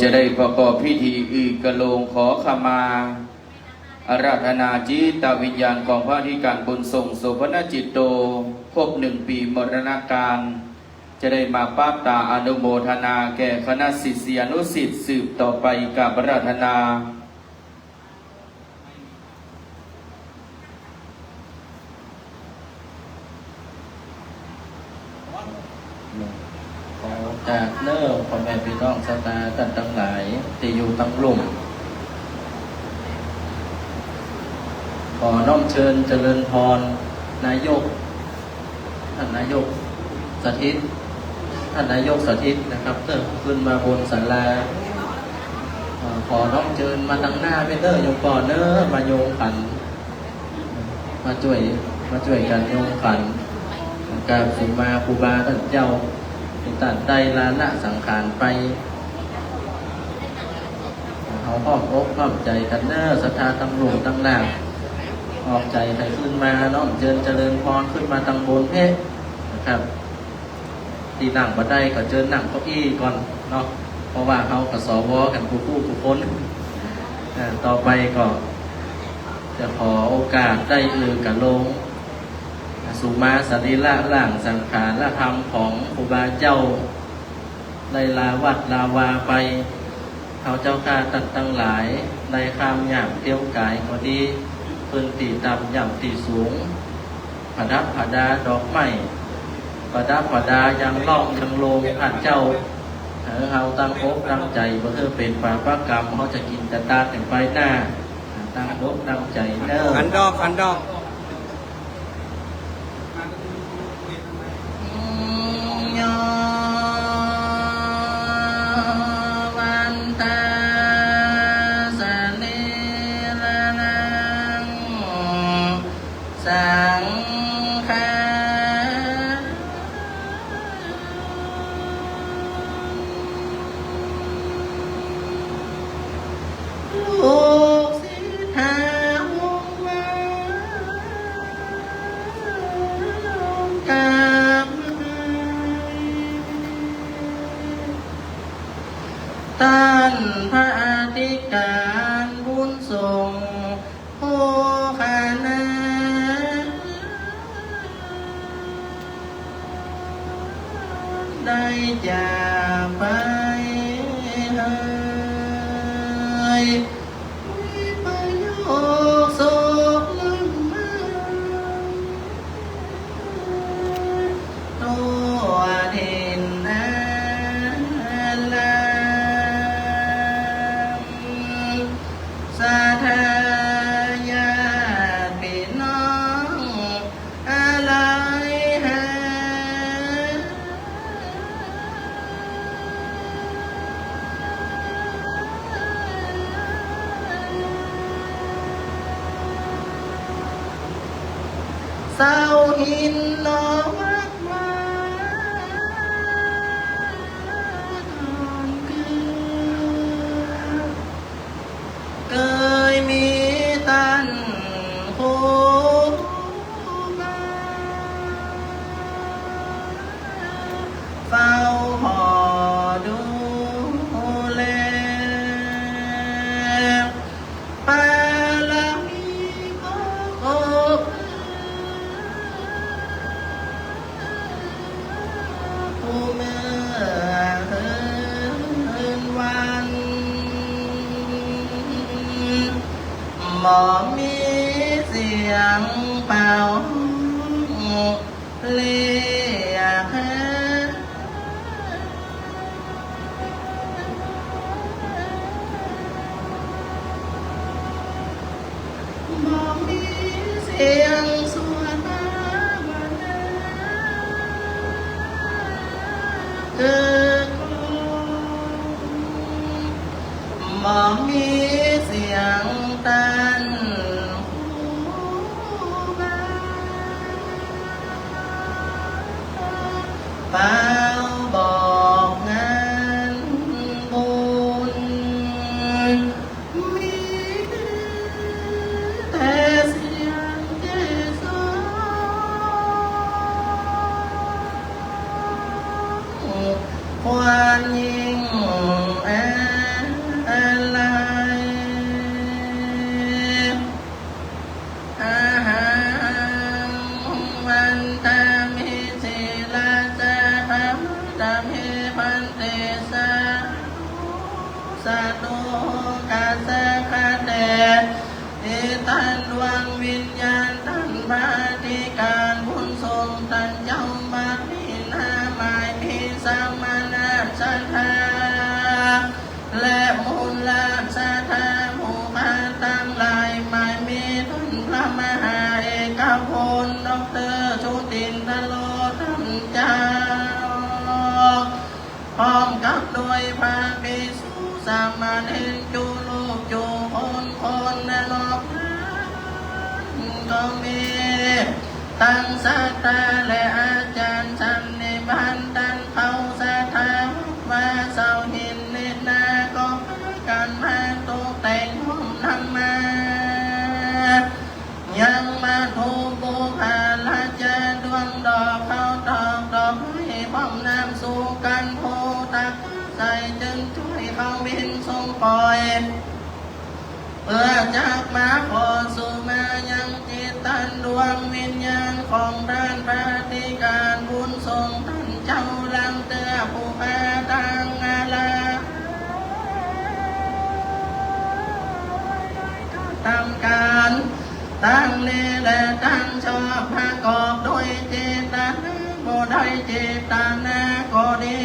จะได้ประกอบพิธีอีกกะโลงขอขมาอาราธนาจิตวิญญาณของพระอธิการบุญส่งโสภณจิตโตครบ1 ปีมรณการจะได้มาป้าตาอนุโมทนาแก่คณะศิษยานุศิษย์สืบต่อไปกับอาราธนาจากเนื้อพ่อแม่พี่น้องสตากันทั้งหลายที่อยู่ทั้งกลุ่มขอน้อมเชิญเจริญพรนายกท่านนายกสถิตท่านนายกสถิตนะครับขึ้นมาบนศาลาขอน้อมเชิญมาตั้งหน้าเป็นเด้อโยมก่อนเด้อมาโยงขันมาช่วยกันโยงขันการสุมาครูบาท่านเจ้าตัดได้ลาละสังขารไปเขาพร้อมอกพร้อมใจกันเนอศรัทธาตั้งหลวงตั้งหน้าพร้อมใจให้ขึ้นมาน้อมเจริญพรขึ้นมาตั้งบนเพศนะครับที่นั่งบันไดก็เจริญนั่งเก้าอี้ก่อนเนาะเพราะว่าเขากับสวกันผู้ทุกคนต่อไปก็จะขอโอกาสได้กันลงสุมาสรีละล่างสังขารละธรรมของครูบาเจ้าในลาวัดลาวาไปเขาเจ้าข้าตัดตั้งหลายในคำหยาบเตี้ยวกายก็ดีพื้นตีต่ำหยาบตีสูงผดับผดาดอกไม้ประดับประดายังล่องยังโลงผ่านเจ้าเขาตั้งอกตั้งใจเพื่อเป็นปาปกรรมเขาจะกินจะตาถึงไปหน้าตั้งอกตั้งใจเด้อขันดอกสังฆาลูกศิษฐาวงศ์มากราบท่านพระอธิการบุญส่งผู้คณะได้จากไปให้วิปโยคโศกล้นมาตัวเด่นนาลามสาธายาพี่น้องอะไรเศร้าหินนอวักมาทอนเคยมีตันโคมาเฝ้าหอดูแลปาลามีโอผู้เมื่อเฮินวันหมอมีเสียงเป่าเรียกหมอมีเสียงสวดมาวันเกิดหมอมีเสียงตันเป่าบอกงานบุญมีแต่เสียงเจโสควรยิ่ง บัดนี้นาหมายมีสามานาศรัทธาและมูลศรัทธาผู้มาตั้งหลายหมายมีท่านพระมหาเอกพลดอกเตอรชุตินทโลธรรมเจ้าพร้อมกับด้วยพระภิกษุสามเณรจุลูกจุคนและรอบก็มีตั้งศรัทธาและอาจารย์สันนิบาตดันเขาศรัทธาว่าเสาหินนิดนาก็พากันมาตกแต่งห้องธรรมายังมาถูกบูชาละเจดวงดอกเขาดอกให้พร้อมน้ำสู่กันโพตักใส่จึงช่วยเขาบินทรงปล่อยเพื่อจากมาขอสู่มายังจิตตันดวงวิญญาณของท่านปฏิการบุญทรงท่านเจ้าลังเตือผู้แพ้ตังอาลาทำการตั้งเนและตั้งชอบประกอบด้วยเจตนาบ่ได้เจตนาก็ดี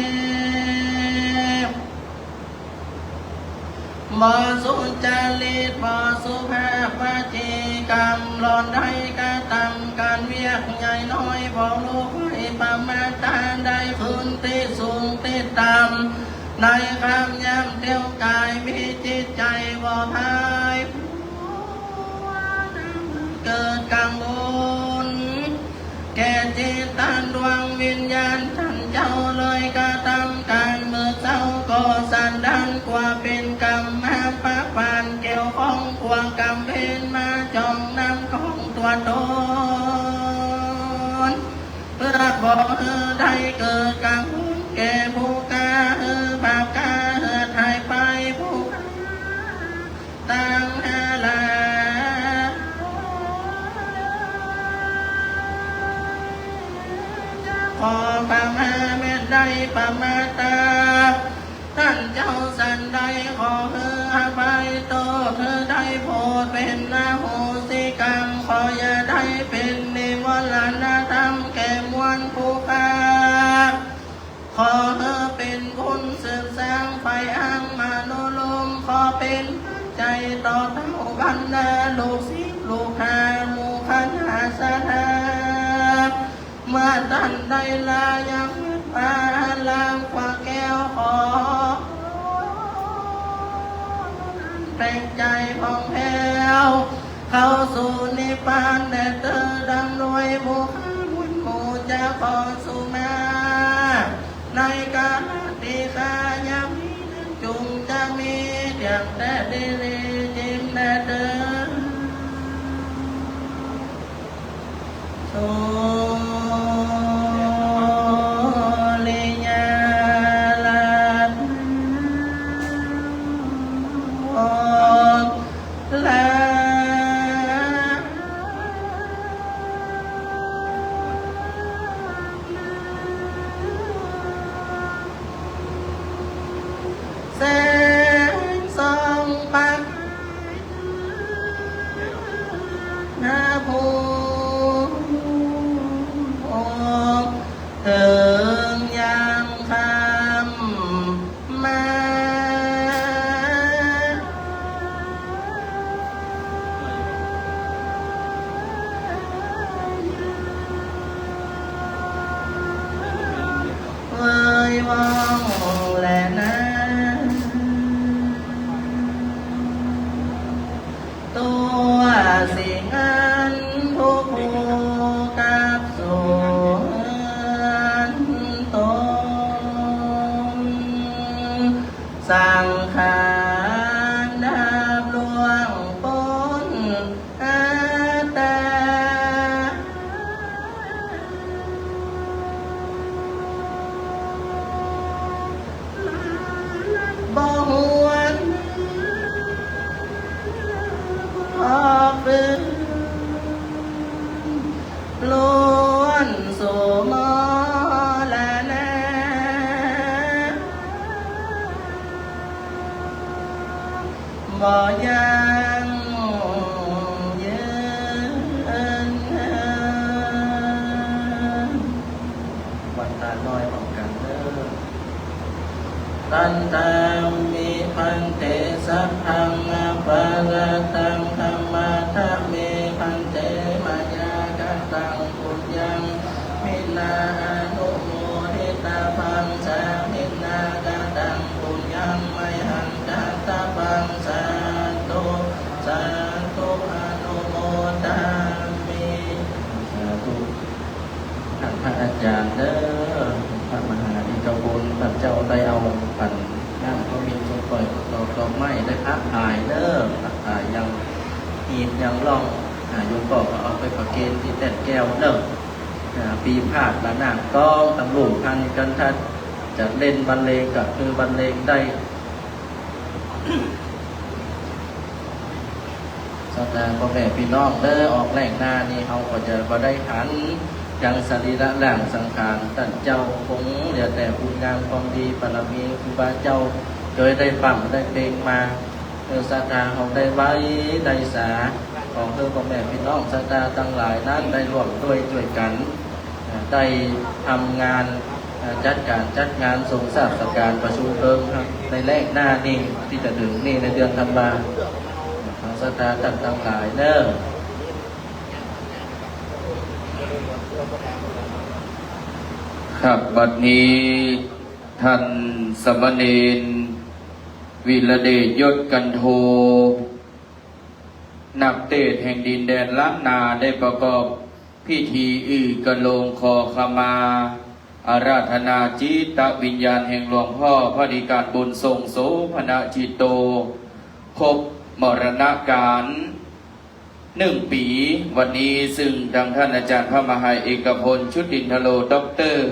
บ่สุจริตบ่สุภาพวจีกรรมหลอนได้กระทำการเวียกใหญ่น้อยบ่ลูกให้ประมาทตาได้คืนที่สูงที่ต่ำในคำย้ำเที่ยวกายมีจิตใจบ่พายเกิดกังวลแก่จิตตันดวงวิญญาณท่านเจ้าเลยกระทำการเมื่อเจ้าก็สันดานกว่าเป็นกรรมมาปะปานเกี่ยวข้องควงกรรมเป็นมาจองนำของตัวตนเพื่อบอกได้เกิดกังวลแก่ผู้กาบาปกาหายไปผู้ตั้งลาขอพระมาเมตได้ปะมาตาท่านเจ้าสันได้ขออภัยโตเธอได้โปรดเป็นนาโหสิกรรมขออย่าได้เป็นนิวรณธรรมแก่มวลผู้กาขอเป็นบุญสืบสร้างไฟอ้างมาโนลมขอเป็นใจต่อเท่าบรรดาลูกศิษย์ลูกหาหมู่คณะสัทธาเมื่อท่านได้ลายังพาลางกว่าแก้วขอแต่งใจผ่องแผ้วเข้าสู่นิพพานแด่เธอดังรวยบุคคลบุญหมู่จะขอสู่มาในกาลที่ข้ายามนี้จุงจะมีเดียงแต่ดีจิ้มแด่เธอสังขารดับล่วงพ้นอัตตาบ่หวนออกฟื้นล้วนสู่มรณะ ปันตาน้อยของกันเด้อตันตามิพันเตสัพพังอาปาราตังธรรมาทะเมพันเตมายากตังปุญญังมินาอนุโมทิตาพังสามินากตังปุญญังไมหันจัตตาพังสาธุสาธุอนุโมทามิสาธุท่านพระอาจารย์เด้อพระมหาอิกบุญพระเจ้าได้เอาปั่นย่างก็มีคนปล่อยดอกไม้ได้พักถ่ายเด้อพักถ่ายยังหีบยังร่องโยมก็เอาไปประเคนที่แต่แก้วเด้อปีพาดละนางต้องตำรวจพันกันทัดจะเล่นบรรเลงกับคือบรรเลงได้สตาพ่อแม่พี่น้องเด้อออกแหล่งหน้านี่เขาก็จะบ่ได้หันยังสรีระร่างสังขารท่านเจ้าคงเหลือแต่คุณงามความดีบารมีครูบาเจ้าโดยได้ฟังได้เพลงมาสตาเขาได้ไว้ได้สาของพ่อแม่พี่น้องสตาทั้งหลายนั้นได้ร่วมด้วยช่วยกันได้ทำงานจัดงานส่งทราบสการประชุมเพลิงครับในแรกหน้านี่ที่จะถึงนี่ในเดือนธันวาของสตาทั้งหลายเนอะครับบัดนี้ท่านสมณเณรวิรเดชยศกันโทนักเตศแห่งดินแดนล้านนาได้ประกอบพิธีกะโลงคอขมาอาราธนาจิตวิญญาณแห่งหลวงพ่อพระดิการบุญทรงโสภณจิตโตครบมรณการ1 ปีวันนี้ซึ่งดังท่านอาจารย์พระมหาเอกพลชุตินทโลด็อกเตอร์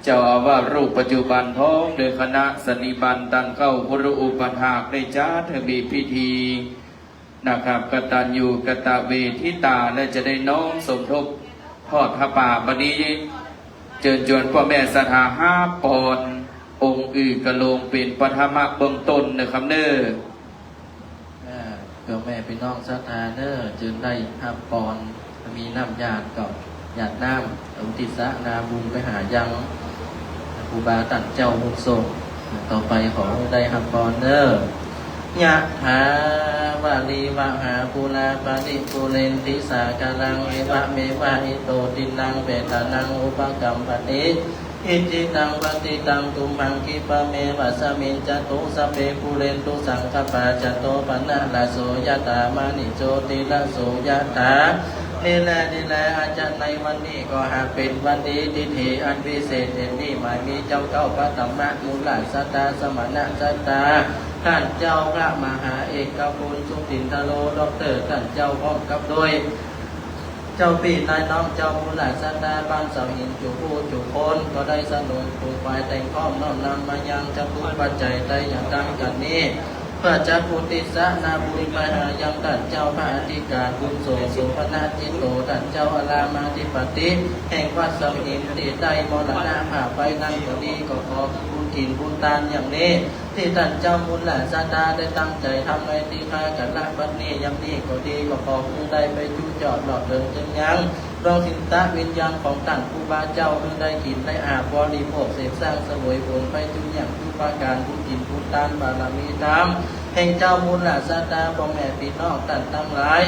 เจ้าอาวาสรูปปัจจุบันท้องโดยคณะสนิบันตันเข้าพระอุปถากได้จ้าเธอมีพิธีนะครับกตัญญูกตเวทิตาและจะได้น้อมสมทบทอดพระป่าบัดนี้เชิญชวนพ่อแม่ศรัทธา5 ปอนด์องค์กะโลงเป็นปฐมเบื้องต้นนะครับเด้อพ่อแม่พี่น้องศรัทธาเด้อจึงได้5 ปอนด์มีน้ำญาติกับญาติน้ำอุทิศนาบุญไปหายังครูบาตั้งเจ้าบุญส่งต่อไปขอได้5 ปอนด์เด้อยะถาวาลีวะหาภูลาปาริปุเรนติสากาลังเอวะเมวะอิโตตินังเปตานังอุปกัมปติอิจิตังปฏิตังตุมหังคิปะเมวะสมินจตุสเปปุเรนตุสังคปาจโตปนะลาโสยะตามานิโจติละโสยะตานี่แหละอาจารย์ในวันนี้ก็หากเป็นวันดีทิฏฐิอันพิเศษเด่นนี้หมายมีเจ้าเก้าพระธรรมมูลสัตตาสมณะสัตตาท่านเจ้าพระมหาเอกพุลสุตินทโลด็อกเตอร์ท่านเจ้าพร้อมกับโดยเจ้าพี่นายน้องเจ้ามูลสัตตาบ้านเสาหินจุผู้จุคนก็ได้สนุนปลูกฝ่ายแต่งข้อมน้อมนำมายังจะพูดปัจจัยได้อย่างดังกันนี้เพื่อจะพุติสนาบุญไปหายังท่านเจ้าพระอธิการบุญโสสุพนาจิตโตท่านเจ้าอารามาธิปติแห่งวัดเสาหินที่ได้มรณะภาพไปนั่งก็ดีก็ขอบุญกินบุญทานอย่างนี้ที่ท่านเจ้ามูลสัตตาได้ตั้งใจทำในที่ค้ากันละบัดนี้อย่างนี้ก็ดีก็ขอผู้ได้ไปจุจอดหลอดเดินจึงยังดวงสินตะวิญญาณของท่านครูบาเจ้าผู้ได้กินได้อาบบริโภคเสพสร้างสวยผลไปจุอย่างทุกประการผู้กินผู้ทานบารมีตามแห่งเจ้ามูลสัตตาพ่อแม่พี่น้องท่านทั้งหลาย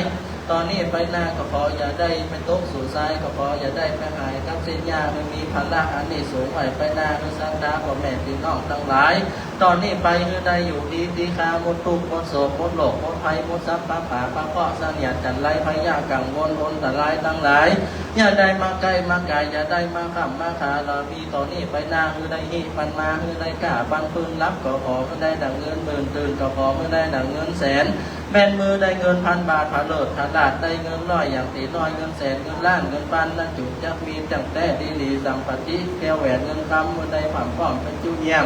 ตอนนี้ไปหน้าก็ขออย่าได้ไปตกสู่ซ้ายก็ขออย่าได้ไปหายกับเส้นยาไม่มีพละอันนี้สูงไปหน้าคือสัตตาพ่อแม่พี่น้องทั้งหลายตอนนี้ไปคือได้อยู่ดีดีคาหมดทุกข์หมดโศกหมดโลกหมดภัยหมดทรัพย์ป่าปะเคาะสัญญาจันไรพยากังวลวนแต่ลายทั้งหลายอย่าได้มาใกล้มากายอย่าได้มาขำมาขาเรามีตอนนี้ไปหน้าคือได้หิปันมาคือได้กล้าบังปืนรับก็ขอคือได้ดังเงินหมื่นตื่นก็ขอคือได้ดังเงินแสนแม่นมือได้เงิน1,000 บาทผาเลิศผาดาดได้เงิน100อย่างตีน้อยเงินแสนเงินล้านเงินพันนั่นจุดจักมีจังแต่ดีหลีสัมปติแก้วแหวนเงินคำมือได้ผ่านป้อมเป็นจุเยี่ยง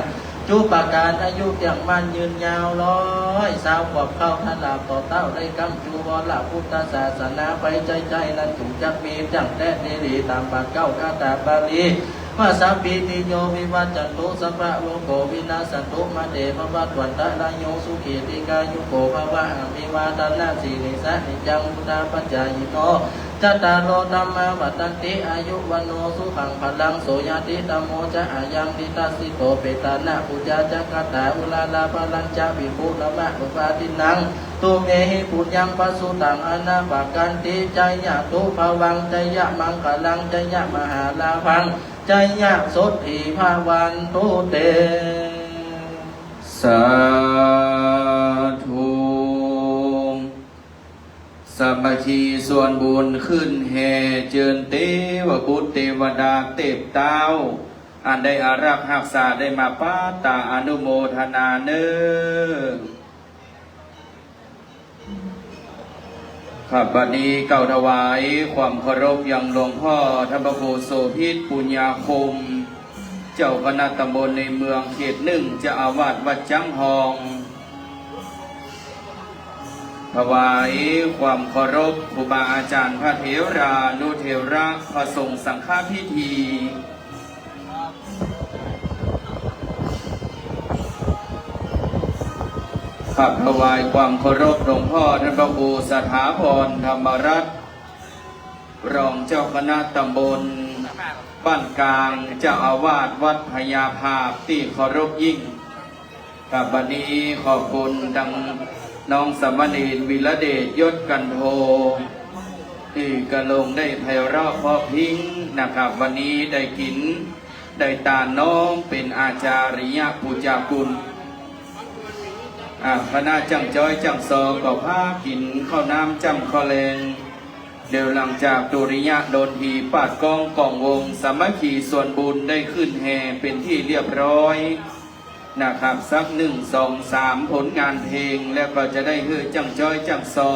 จุปาการอายุอย่างมันยืนยาว100 ขวบเข้าท่านลาต่อเต้าได้กำจูวรละพุทธศาสนาไปใจนั่นจุดจักมีจังแต่ดีหลีตามปากเก้าคาถาบาลีว่าสัพพิติโยวิวัจจันตุสัพพะโลโกวินาศตุมาเดภวัตวันตะลายโยสุขีติกายุโกภวะอภิวาทนาสีนิสะนิจังพุทธปัจจายโน จัตตารโอธัมมาวัฏฏันติอายุวันโนสุขังพลังโสยติธัมโมจะอายังติตัสสิโตเปตานะปุจจาจักขตาอุลาลาภลัญจะวิภูละมะอุปาทินังตุเมหิปุญญังปัสสุตังอนาปะกันติใจยะตุภวังใจยะมังคลังใจยะมหาลาภังใจยะโสติภาวันตุเตสาธุสามัคคีส่วนบุญขึ้นแห่เจิญเทวบุตรเทวดาเทพเต้าอันได้อารักษ์รักษาได้มาปาตาอนุโมทนาเนครับบัดนี้เก่าถวายความเคารพยังหลวงพ่อธรรมโกโสภิตปุญญาคมเจ้าคณะตำบลในเมืองเขตหนึ่งเจ้าอาวาสวัดจังหองถวายความเคารพครูบาอาจารย์พระเถรานุเถระพระสงฆ์สังฆพิธีขับถวายความเคารพหลวงพ่อท่านพระครูสถาพรธรรมรัตน์รองเจ้าคณะตำบลบ้านกลางเจ้าอาวาสวัดพญาภาพที่เคารพยิ่งกับบัดนี้ขอบคุณดังน้องสมณีวิรเดชยศกันโทที่กระลงได้ไพเราะเพราะพิงนะครับวันนี้ได้กินได้ตาน้องเป็นอาจาริยปูจากุลคณะจังจ้อยจังซอก็พากินข้าวน้ำจำข้าวแรงเดี๋ยวหลังจากดุริยะโดนทีปาดกองกองวงสามัคคีส่วนบุญได้ขึ้นแห่เป็นที่เรียบร้อยนะครับสัก1 2 3ผลงานเพลงแล้วก็จะได้ฮือจังจ้อยจังซอ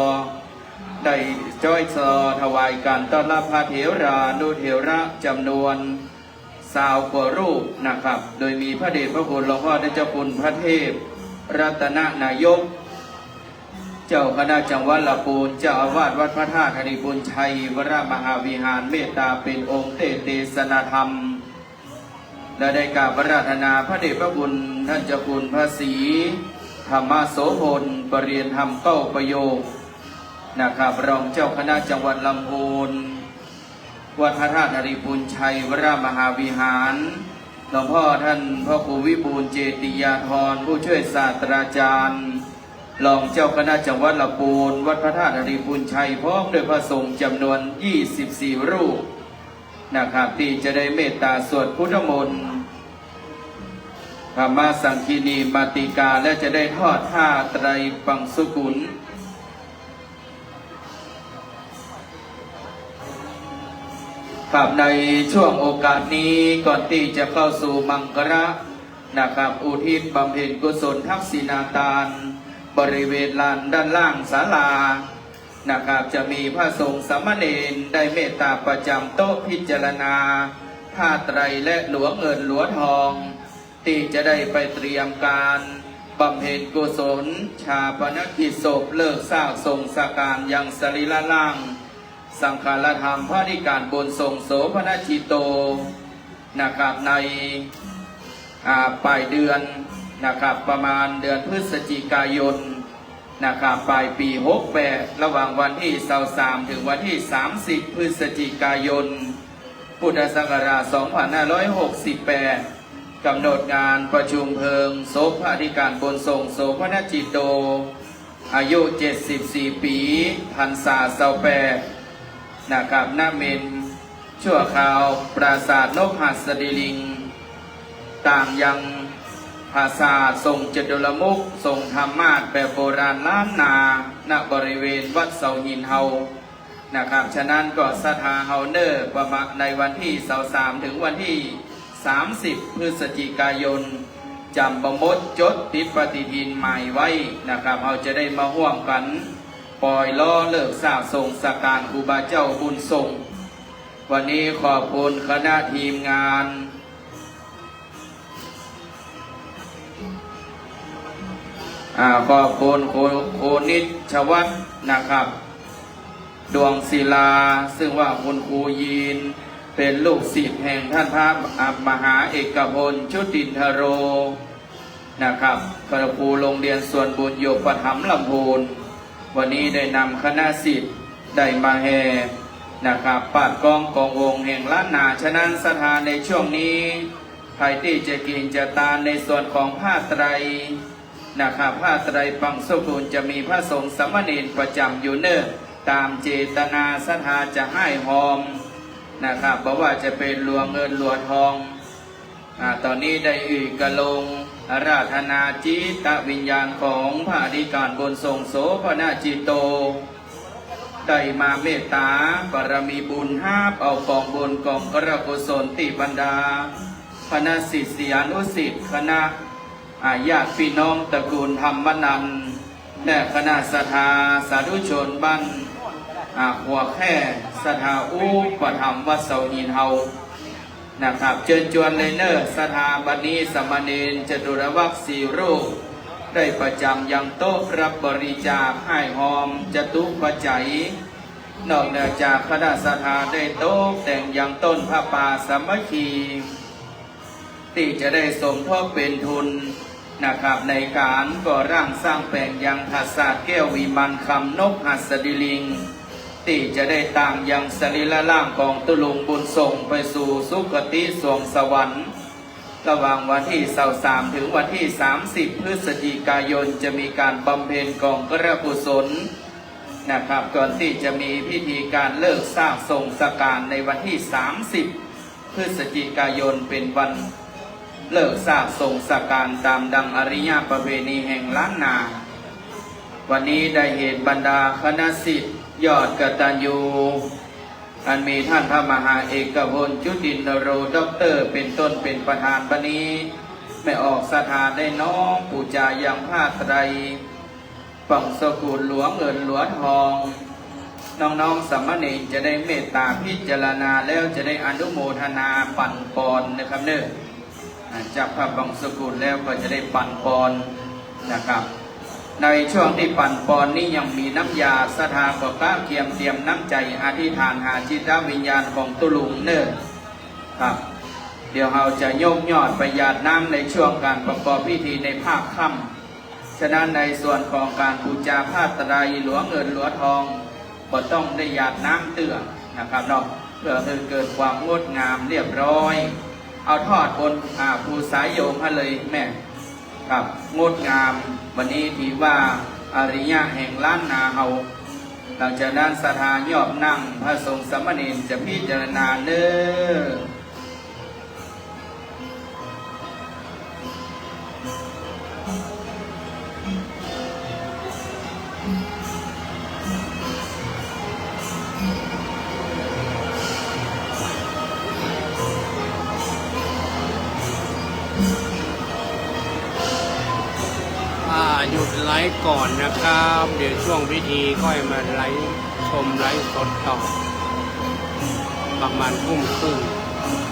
ได้จ้อยซอถวายการต้อนรับพระเถรานุเถระจำนวน20 กว่ารูปนะครับโดยมีพระเดชพระคุณหลวงพ่อเจ้าคุณพระเทพรัตนนายกเจ้าคณะจังหวัดลำพูนเจ้าอาวาสวัดพระธาตุธนิปุญชัยวรมหาวิหารเมตตาเป็นองค์เทศนาธรรมและได้กราบพระราธนาพระเดชพระคุณท่านเจ้าคุณพระศรีธรรมโสพลปรริยนธรรมเก้าประโยคนะครับรองเจ้าคณะจังหวัดลำพูนวัดพระธาตุธนิปุญชัยวรมหาวิหารหลวงพ่อท่านพระครูวิบูลย์เจติยาธรผู้ช่วยศาสตราจารย์รองเจ้าคณะจังหวัดลำพูนวัดพระธาตุธนิปุญชัยพร้อมด้วยพระสงฆ์จำนวน24 รูปนะครับที่จะได้เมตตาสวดพุทธมนต์ธรรมสังคีนีมาติกาและจะได้ทอดผ้าไตรปังสุกุลครับในช่วงโอกาสนี้ก่อนที่จะเข้าสู่มังคระนะครับอุทิศบำเพ็ญกุศลทักษิณาทานบริเวณลานด้านล่างศาลานะครับจะมีพระสงฆ์สามเณรได้เมตตาประจำโต๊ะพิจารณาผ้าไตรและหลวงเงินหลวงทองที่จะได้ไปเตรียมการบำเพ็ญกุศลชาปนกิจศพเลิกซากทรงสการยังสรีระล่างสังขารธรรมพระนิการบนทรงโสภณจิตโตนะครับในปลายเดือนนะครับประมาณเดือนพฤศจิกายนนะครับปลายปี68ระหว่างวันที่23ถึงวันที่30พฤศจิกายนพุทธศักราช2568กำหนดงานประชุมเพลิงศพพระนิการบนทรงโสภณจิตโตอายุ74 ปีพรรษา28นะครับณเมนชั่วคราวปราสาทนกหัสดิลิงต่างยังภาษาทรงจตุรมุขทรงธรรมาสแบบโบราณล้านนาณบริเวณวัดเสาหินเฮานะครับฉะนั้นก็ศรัทธาเฮาเนอร์ประมาณในวันที่23ถึงวันที่30พฤศจิกายนจำประมดจดติดปฏิทินใหม่ไว้นะครับเราจะได้มาห่วมกันปล่อยล้อเลิกสร้างทรงสการครูบาเจ้าบุญทรงวันนี้ขอบคุณคณะทีมงานขอบคุณโคนิชวัฒน์นะครับดวงศิลาซึ่งว่าคุณครูยีนเป็นลูกศิษย์แห่งท่านพระมหาเอกพลชุตินทโรนะครับครูโรงเรียนส่วนบุญโยปถัมภ์ลำพูนวันนี้ได้นำคณะศิษย์ได้มาแห่ นะครับปาดกองกองวงแห่งล้านนาฉะนั้นสถานในช่วงนี้ใครที่จะกินจะตานในส่วนของผ้าไตรนะครับผ้าไตรปังสุกุลจะมีพระสงฆ์สามเณรประจำอยู่เนิ่ตามเจตนาศรัทธาจะให้หอมนะครับบอกว่าจะเป็นหลวงเงินหลวงทองตอนนี้ได้กระลงอาราธนาจิตวิญญาณของพระอธิการบนทรงโสภณจิตโตได้มาเมตตาบารมีบุญห้าเอากองบุญกองกระกุศลติบรรดาคณะศิษยานุศิษย์คณะญาติพี่น้องตระกูลธรรมนันท์และคณะศรัทธาสาธุชนบ้านหัวแค่ศรัทธาอุปถัมภ์วัดเสาหินเฮานะครับเชิญชวนเลยเนอร์สถาบันนี้สามเณรจตุรวัคสีรูปได้ประจำยังโต๊ะรับบริจาคให้หอมจตุปัจจัยนอกเหนือจากคณะศรัทธาได้โต๊ะแต่งยังต้นพระป่าสามัคคีที่จะได้สมทบเป็นทุนนะครับในการก่อร่างสร้างแปลงยังทัศน์แก้ววิมานคำนกหัสดิลิงที่จะได้ตามยังสรีระร่างของตุลุงบุญส่งไปสู่สุคติสวงสวรรค์ระหว่างวันที่23ถึงวันที่30พฤศจิกายนจะมีการบำเพ็ญกองกระกุศลนะครับก่อนที่จะมีพิธีการเลิกสร้างทรงสการในวันที่30พฤศจิกายนเป็นวันเลิกสร้างทรงสการตามดังอริยประเพณีแห่งล้านนาวันนี้ได้เหตุบรรดาคณะศิษย์ยอดกตัญญูอันมีท่านพระมหาเอกพลจุตินโรด็อกเตอร์เป็นต้นเป็นประธานบันนี้ไม่ออกสถานได้น้อมปูจายังผ้าไตรปังสกุลหลวงเงินหลวงทองน้องๆสามเณรจะได้เมตตาพิจารณาแล้วจะได้อนุโมทนาปั่นปอนนะครับเนอะจากพระบังสกุลแล้วก็จะได้ปั่นปอนนะครับในช่วงที่ปั่นปอนนี้ยังมีน้ำยาสถากับก้าเกียมเตรียมน้ำใจอธิษฐานหาจิตวิญญาณของตุลุงเนอครับเดี๋ยวเราจะโยกยอดไปหยาดน้ำในช่วงการประกอบพิธีในภาคค่ำฉะนั้นในส่วนของการบูชาผ้าไตรหลวงเงินหลวงทองก็ต้องได้หยาดน้ำเตื้อนะครับเนาะเพื่อให้เกิดความงดงามเรียบร้อยเอาทอดบนภูสายโยมให้เลยแม่ครับงดงามวันนี้ถือว่าอริยะแห่งล้านนาเฮาหลังจากนั้นศรัทธายอบนั่งพระสงฆ์สามเณรจะพิจารณาเน้หยุดไลฟ์ก่อนนะครับ เดี๋ยวช่วงพิธีค่อยมาไลฟ์ชมไลฟ์สดต่อประมาณทุ่มครึ่ง